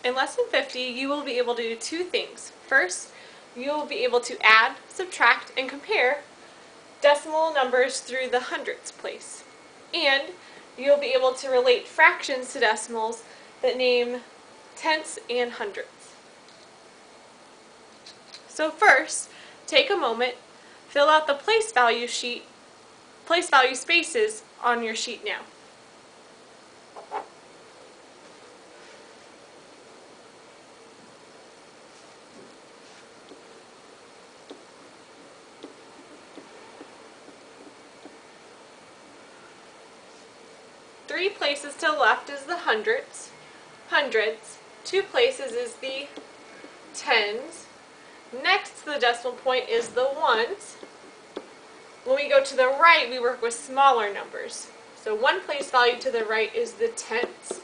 In Lesson 50, you will be able to do two things. First, you will be able to add, subtract, and compare decimal numbers through the hundredths place. And you'll be able to relate fractions to decimals that name tenths and hundredths. So first, take a moment, fill out the place value spaces on your sheet now. Three places to the left is the hundredths. Two places is the tens. Next to the decimal point is the ones. When we go to the right, we work with smaller numbers. So one place value to the right is the tenths.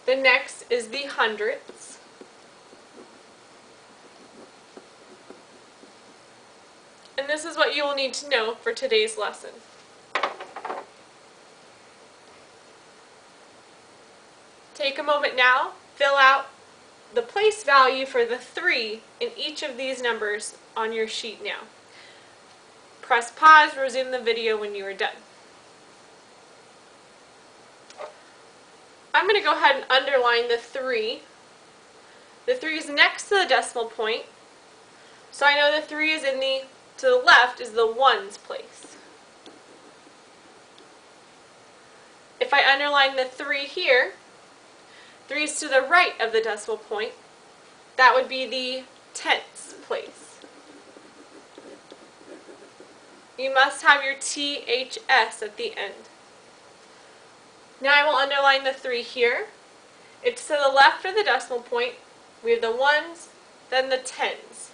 The next is the hundredths. And this is what you will need to know for today's lesson. Take a moment now, fill out the place value for the 3 in each of these numbers on your sheet now. Press pause, resume the video when you are done. I'm going to go ahead and underline the 3. The 3 is next to the decimal point, so I know the 3 is to the left is the ones place. If I underline the 3 here, 3 is to the right of the decimal point. That would be the tenths place. You must have your THS at the end. Now I will underline the 3 here. It's to the left of the decimal point. We have the ones, then the tens.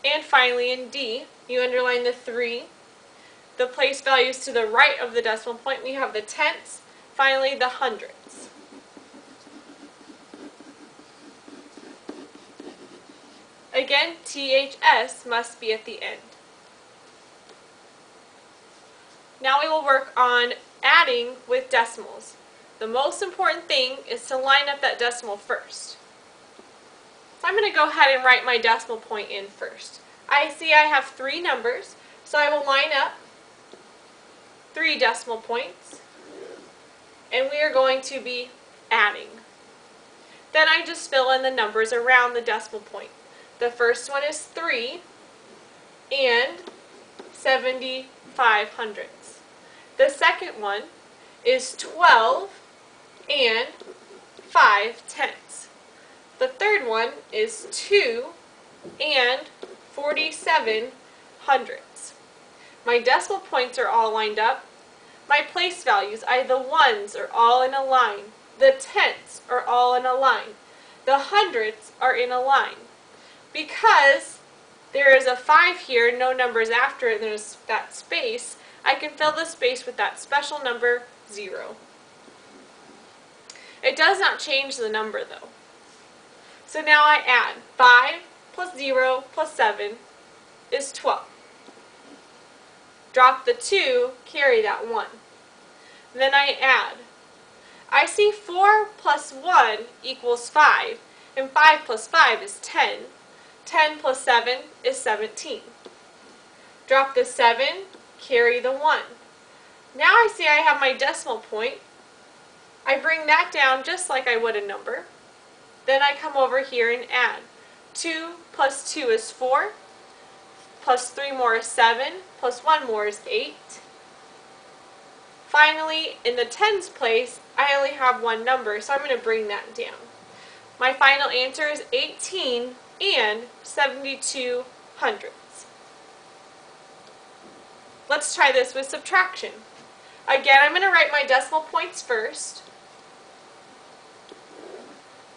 And finally in D, you underline the 3. The place values to the right of the decimal point. We have the tenths, finally the hundredths. Again, THS must be at the end. Now we will work on adding with decimals. The most important thing is to line up that decimal first. So I'm going to go ahead and write my decimal point in first. I see I have 3 numbers, so I will line up 3 decimal points, and we are going to be adding. Then I just fill in the numbers around the decimal point. The first one is 3 and 75 hundredths. The second one is 12 and 5 tenths. The third one is 2 and 47 hundredths. My decimal points are all lined up. My place values, the ones are all in a line. The tenths are all in a line. The hundredths are in a line. Because there is a 5 here, no numbers after it, and there's that space, I can fill the space with that special number 0. It does not change the number though. So now I add 5 plus 0 plus 7 is 12. Drop the 2, carry that 1. Then I add. I see 4 plus 1 equals 5, and 5 plus 5 is 10. 10 plus 7 is 17. Drop the 7, carry the 1. Now I see I have my decimal point. I bring that down just like I would a number. Then I come over here and add. 2 plus 2 is 4. Plus 3 more is 7. Plus 1 more is 8. Finally, in the tens place, I only have one number, so I'm going to bring that down. My final answer is 18 and 72 hundredths. Let's try this with subtraction. Again, I'm going to write my decimal points first.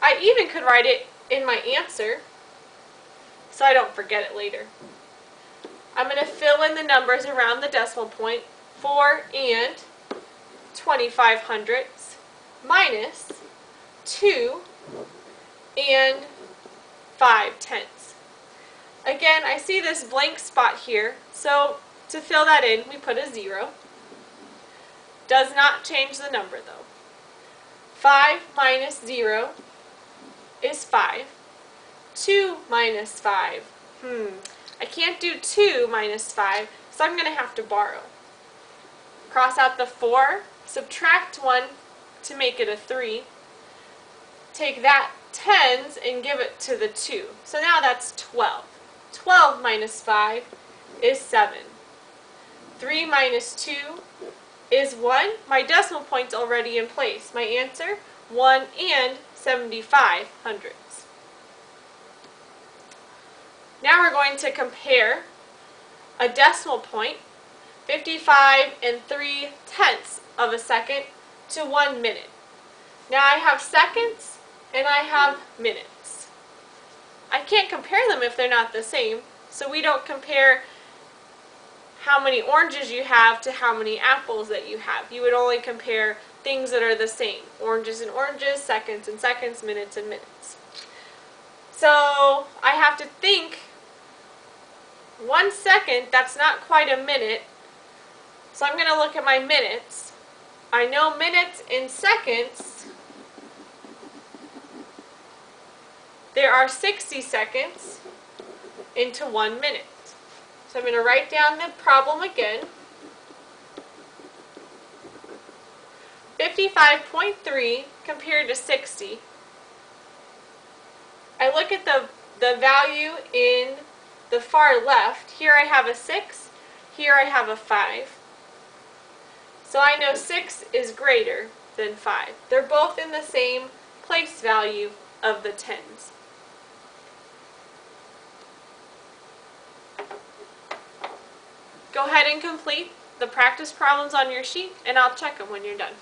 I even could write it in my answer, so I don't forget it later. I'm going to fill in the numbers around the decimal point, 4 and 25 hundredths, minus 2 and 5 tenths. Again, I see this blank spot here, so to fill that in, we put a 0. Does not change the number though. 5 minus 0 is 5. 2 minus 5. I can't do 2 minus 5, so I'm going to have to borrow. Cross out the 4, subtract 1 to make it a 3. Take that tens and give it to the 2. So now that's 12. 12 minus 5 is 7. 3 minus 2 is 1. My decimal point's already in place. My answer, 1 and 75 hundredths. Now we're going to compare a decimal point, 55 and 3 tenths of a second, to 1 minute. Now I have seconds and I have minutes. I can't compare them if they're not the same, so we don't compare how many oranges you have to how many apples that you have. You would only compare things that are the same. Oranges and oranges, seconds and seconds, minutes and minutes. So I have to think 1 second, that's not quite a minute. So I'm going to look at my minutes. I know minutes in seconds. There are 60 seconds into 1 minute. So I'm going to write down the problem again. 55.3 compared to 60. I look at the value in the far left. Here I have a 6. Here I have a 5. So I know 6 is greater than 5. They're both in the same place value of the tens. Go ahead and complete the practice problems on your sheet, and I'll check them when you're done.